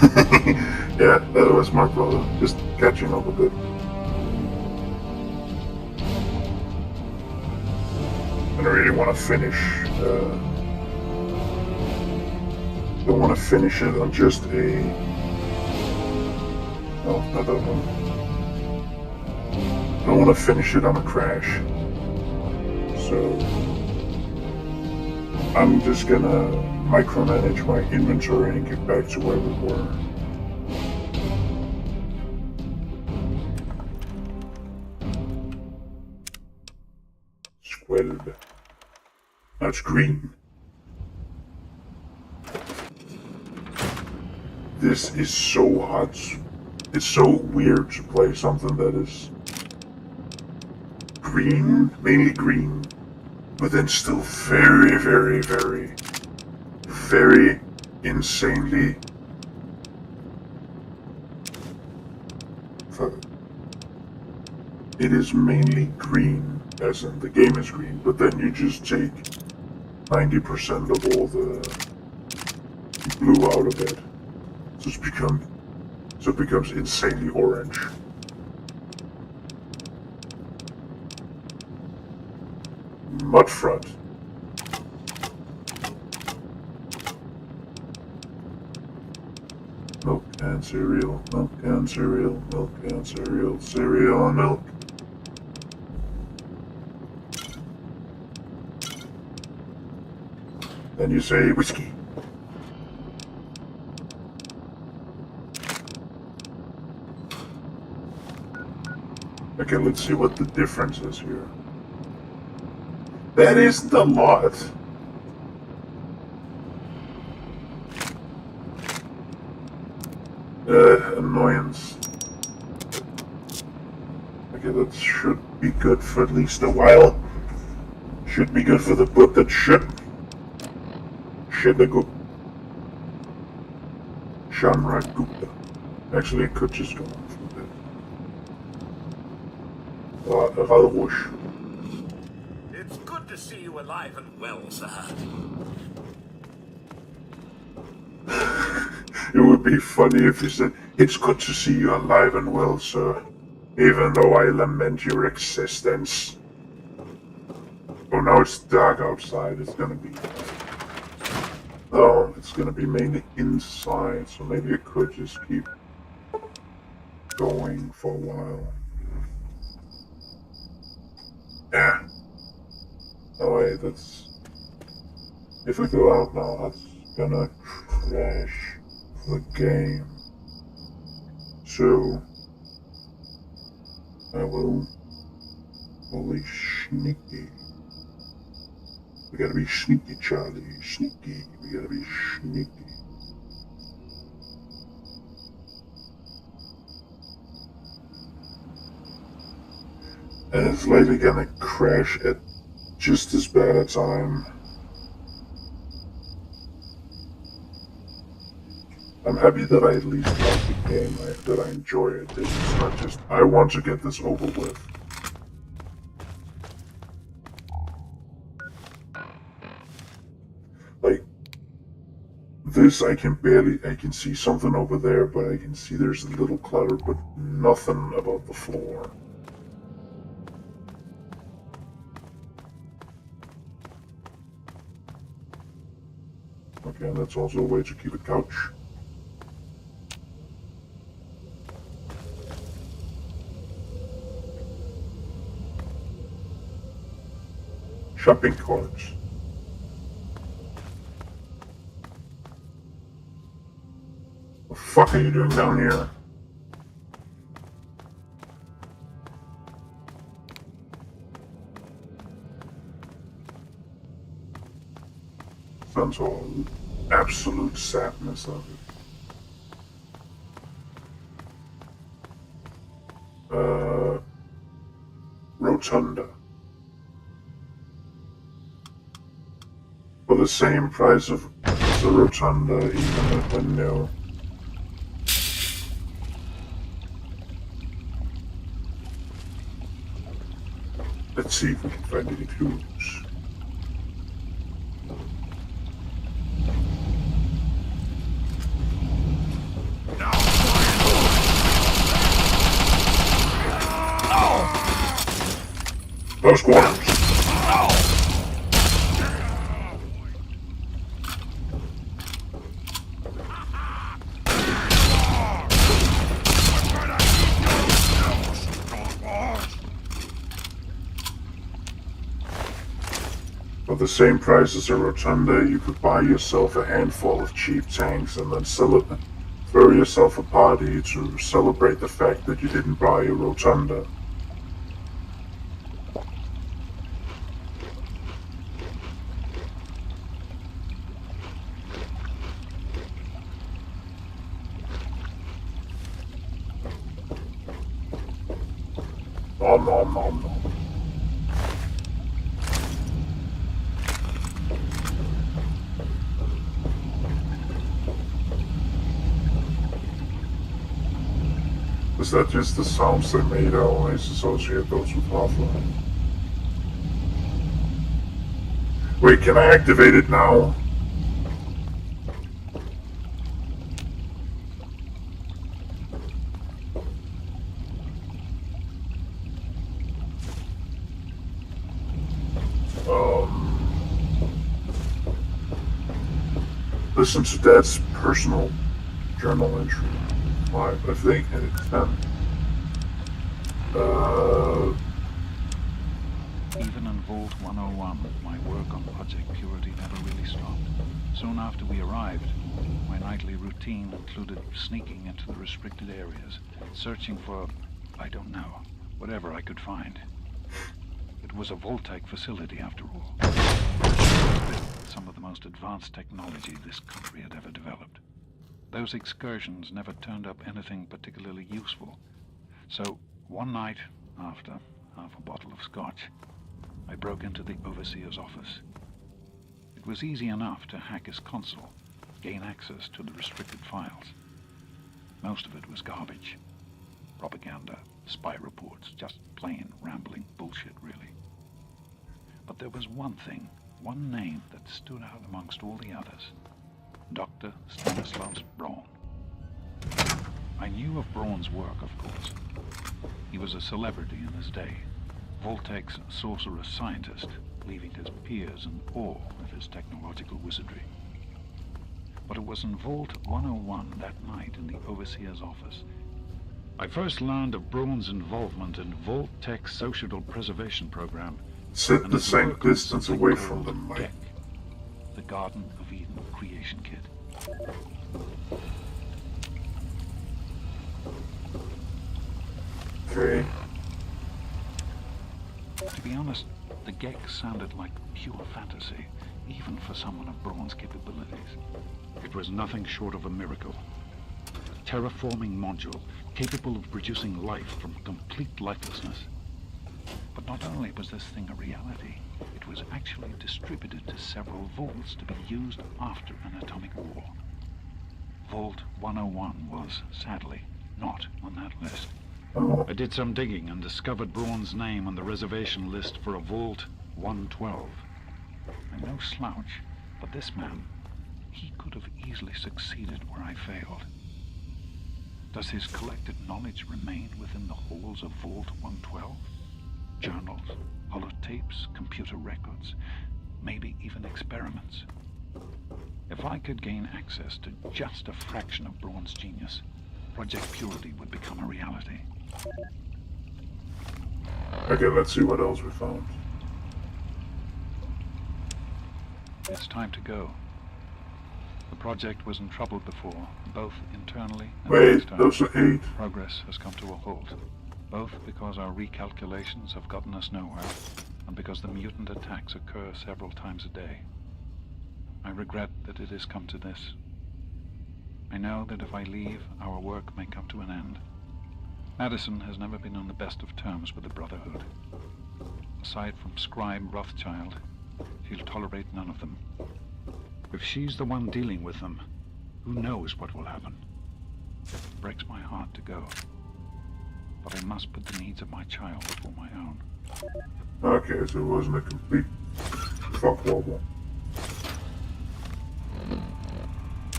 Yeah, that was my brother. Just catching up a bit. And I really want to finish. Don't want to finish it on just a. No, not that one. I don't want to finish it on a crash. So I'm just gonna micromanage my inventory and get back to where we were. Squelb. That's green. This is so hot. It's so weird to play something that is green, mainly green, but then still very, very, very, very insanely it is mainly green, as in the game is green, but then you just take 90% of all the blue out of it. So it becomes insanely orange. Mudfront. Milk and cereal, milk and cereal, milk and cereal, cereal and milk. Then you say whiskey. Okay, let's see what the difference is here. That isn't a lot. Annoyance. Okay, that should be good for at least a while. Should be good for the book that should go. Shamra Gupta. Actually, it could just go on for a bit. Rouge. It's good to see you alive and well, sir. It would be funny if you said, "It's good to see you alive and well, sir, even though I lament your existence." Oh, now it's dark outside. It's gonna be... Oh, it's gonna be mainly inside, so maybe it could just keep going for a while. Yeah. Oh wait, that's... If we go out now, that's gonna crash the game. So... I will... Holy sneaky. We gotta be sneaky, Charlie. Sneaky. We gotta be sneaky. And it's likely gonna crash at just as bad a time. I'm happy that I at least like the game, that I enjoy it. It's not just, I want to get this over with. Like, this I can see something over there, but I can see there's a little clutter, but nothing about the floor. Okay, and that's also a way to keep a couch. Shopping carts. What the fuck are you doing down here? Sounds all absolute sadness of it. Rotunda. For the same price of the Rotunda, even if they're new. Let's see if we can find any clues. Close quarters. For the same price as a rotunda, you could buy yourself a handful of cheap tanks and then throw yourself a party to celebrate the fact that you didn't buy a rotunda. Nom nom nom nom. Is that just the sounds they made? I always associate those with Half-Life. Wait, can I activate it now? Listen to Dad's personal journal entry. 5, I think, and it's 10. Even in Vault 101, my work on Project Purity never really stopped. Soon after we arrived, my nightly routine included sneaking into the restricted areas, searching for, I don't know, whatever I could find. It was a Vault-Tec facility, after all. Some of the most advanced technology this country had ever developed. Those excursions never turned up anything particularly useful. So, one night, after half a bottle of scotch, I broke into the overseer's office. It was easy enough to hack his console, gain access to the restricted files. Most of it was garbage. Propaganda, spy reports, just plain rambling bullshit, really. But there was one thing, one name that stood out amongst all the others. Dr. Stanislaus Braun. I knew of Braun's work, of course. He was a celebrity in his day, Vault-Tec's sorcerous scientist, leaving his peers in awe of his technological wizardry. But it was in Vault 101 that night in the overseer's office I first learned of Braun's involvement in Vault-Tec's social preservation program. Sit the same distance away from the mic. The Garden of Eden creation kit. Okay. To be honest, the GEC sounded like pure fantasy, even for someone of Braun's capabilities. It was nothing short of a miracle. A terraforming module capable of producing life from complete lifelessness. But not only was this thing a reality, it was actually distributed to several vaults to be used after an atomic war. Vault 101 was, sadly, not on that list. I did some digging and discovered Braun's name on the reservation list for a Vault 112. I'm no slouch, but this man, he could have easily succeeded where I failed. Does his collected knowledge remain within the halls of Vault 112? Journals, holotapes, computer records, maybe even experiments. If I could gain access to just a fraction of Braun's genius, Project Purity would become a reality. Okay, let's see what else we found. It's time to go. The project was in trouble before, both internally and externally. Those are 8. Progress has come to a halt, both because our recalculations have gotten us nowhere, and because the mutant attacks occur several times a day. I regret that it has come to this. I know that if I leave, our work may come to an end. Madison has never been on the best of terms with the Brotherhood. Aside from Scribe Rothschild, she'll tolerate none of them. If she's the one dealing with them, who knows what will happen? It breaks my heart to go. But I must put the needs of my child before my own. Okay, so it wasn't a complete fuck wobble.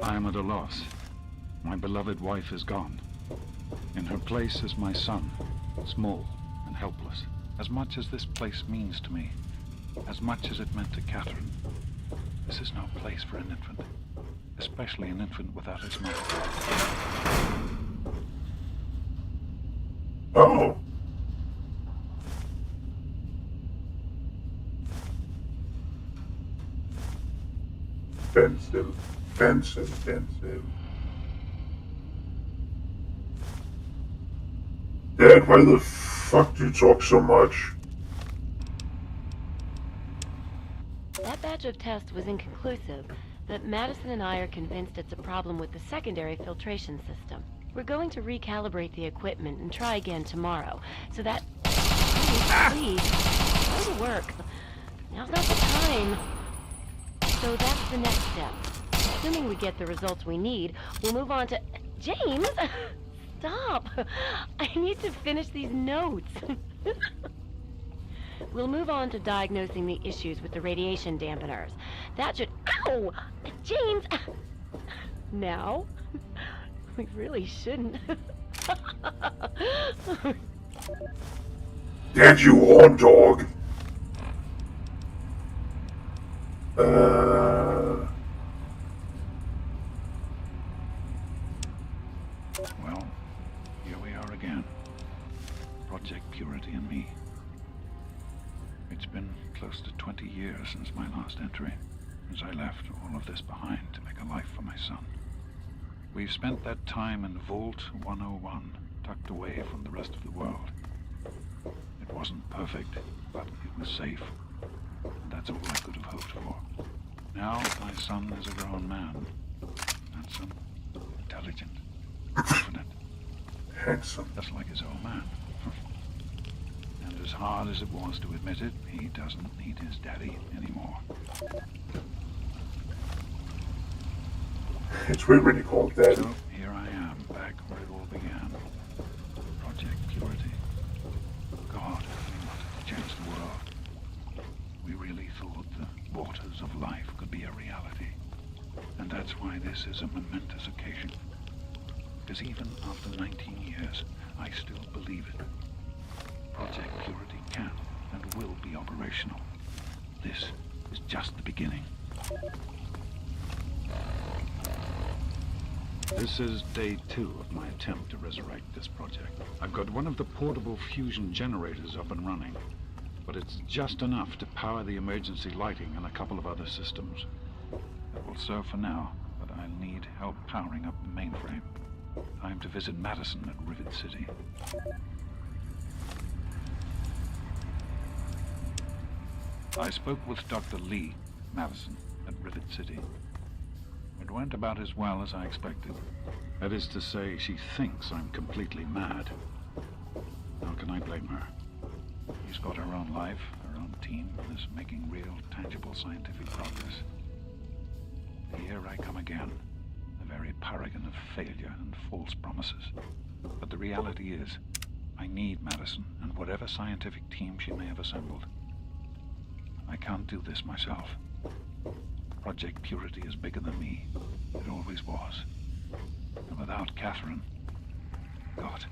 I am at a loss. My beloved wife is gone. In her place is my son, small and helpless. As much as this place means to me, as much as it meant to Catherine, this is no place for an infant, especially an infant without its mother. Oh. Pencil, pencil, pencil. Dad, why the fuck do you talk so much? That batch of tests was inconclusive, but Madison and I are convinced it's a problem with the secondary filtration system. We're going to recalibrate the equipment and try again tomorrow, so that... Please, go to work. Now's not the time. So that's the next step. Assuming we get the results we need, we'll move on to... James! Stop! I need to finish these notes. We'll move on to diagnosing the issues with the radiation dampeners. That should... Ow! James! Now? We really shouldn't. Dad, you horn dog! Well, here we are again. Project Purity and me. It's been close to 20 years since my last entry, since I left all of this behind to make a life for my son. We've spent that time in Vault 101, tucked away from the rest of the world. It wasn't perfect, but it was safe. And that's all I could have hoped for. Now, my son is a grown man. Handsome, intelligent, confident. Handsome. Just like his old man. And as hard as it was to admit it, he doesn't need his daddy anymore. It's weird when you call him Daddy. So, here I am, back where it all began. Project Purity. God, we wanted to change the world. We really thought the waters of life could be a reality. And that's why this is a momentous occasion. Because even after 19 years, I still believe it. Project Purity can and will be operational. This is just the beginning. This is day 2 of my attempt to resurrect this project. I've got one of the portable fusion generators up and running, but it's just enough to power the emergency lighting and a couple of other systems. It will serve for now, but I'll need help powering up the mainframe. Time to visit Madison at Rivet City. I spoke with Dr. Lee, Madison, at Rivet City. It went about as well as I expected. That is to say, she thinks I'm completely mad. How can I blame her? She's got her own life, her own team, and is making real, tangible scientific progress. Here I come again, the very paragon of failure and false promises. But the reality is, I need Madison and whatever scientific team she may have assembled. I can't do this myself. Project Purity is bigger than me. It always was. And without Catherine... God,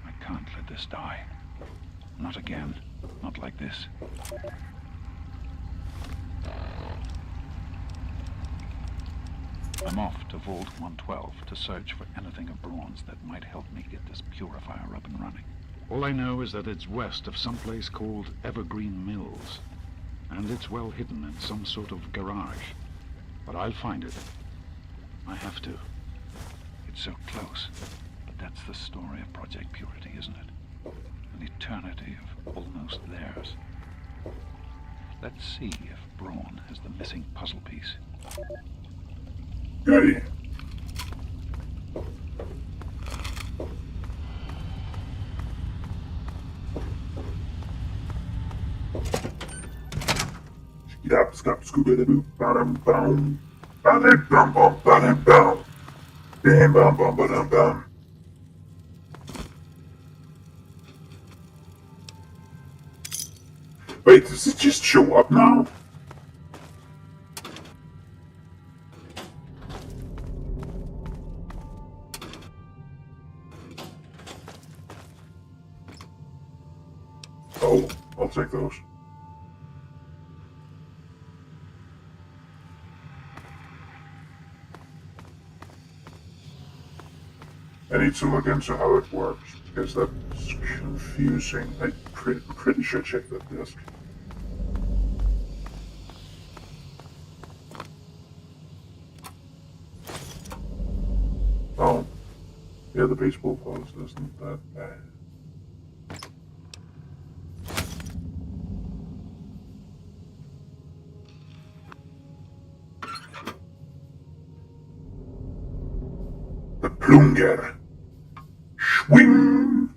I can't let this die. Not again. Not like this. I'm off to Vault 112 to search for anything of Braun's that might help me get this purifier up and running. All I know is that it's west of some place called Evergreen Mills. And it's well hidden in some sort of garage. But I'll find it. I have to. It's so close. But that's the story of Project Purity, isn't it? An eternity of almost theirs. Let's see if Braun has the missing puzzle piece. Daddy. Skidap, skap, scooby-doo, bam, bam, bam, bam, bam, bam, bam, bam, bam, bam, bam, bam. Wait, does it just show up now? Oh. I'll take those. I need to look into how it works, because that's confusing. I'm pretty sure I checked that disc. Oh. Yeah, the baseball balls isn't that bad. The plunger. Swing!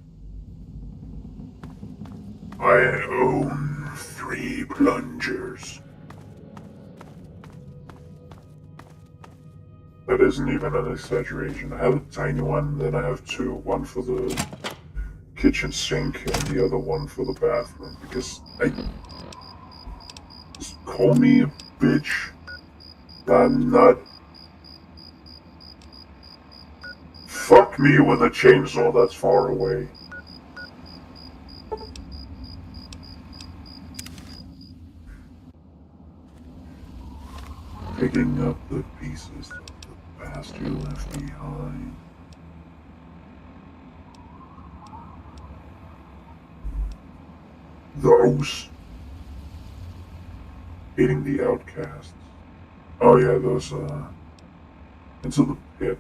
I own 3 plungers. That isn't even an exaggeration. I have a tiny one, then I have 2. One for the kitchen sink and the other one for the bathroom. Because just call me a bitch. I'm not. Fuck me with a chainsaw that's far away. Picking up the pieces of the past you left behind. Those. Eating the outcasts. Oh yeah, those, into the pit.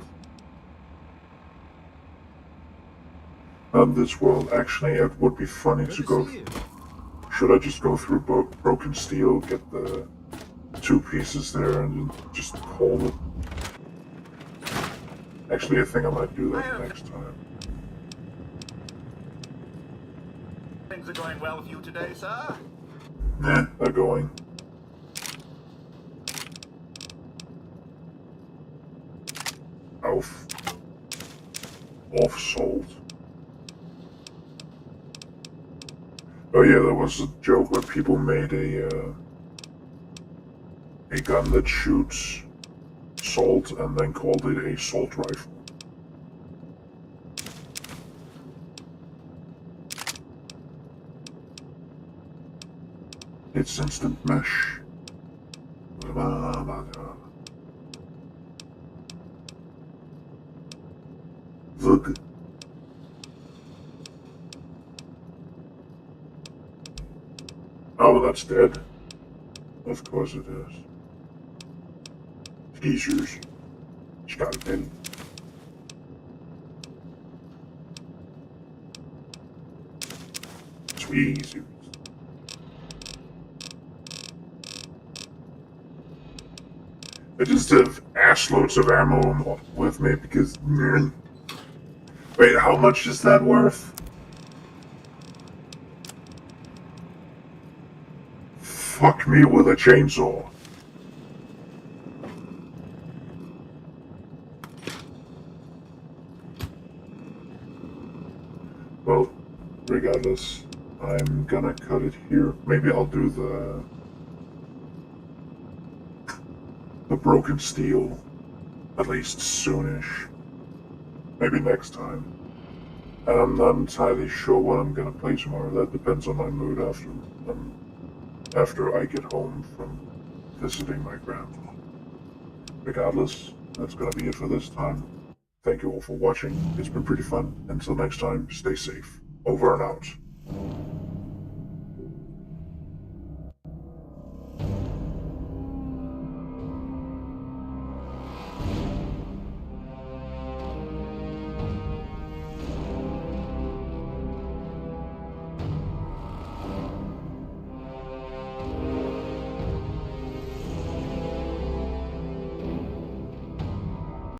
This world, actually, it would be funny to go. Should I just go through broken steel, get the 2 pieces there, and just call it? Actually, I think I might do that next time. Things are going well with you today, sir? Nah, they're going. Off salt. Oh yeah, there was a joke where people made a gun that shoots salt and then called it a salt rifle. It's instant mesh. Vug. Oh, that's dead. Of course it is. Tweezers. Scalpel. Tweezers. I just have assloads of ammo with me because... Wait, how much is that worth? Fuck me with a chainsaw. Well, regardless, I'm gonna cut it here. Maybe I'll do the broken steel, at least soonish. Maybe next time. And I'm not entirely sure what I'm gonna play tomorrow. That depends on my mood after I get home from visiting my grandma. Regardless, that's gonna be it for this time. Thank you all for watching. It's been pretty fun. Until next time, stay safe. Over and out.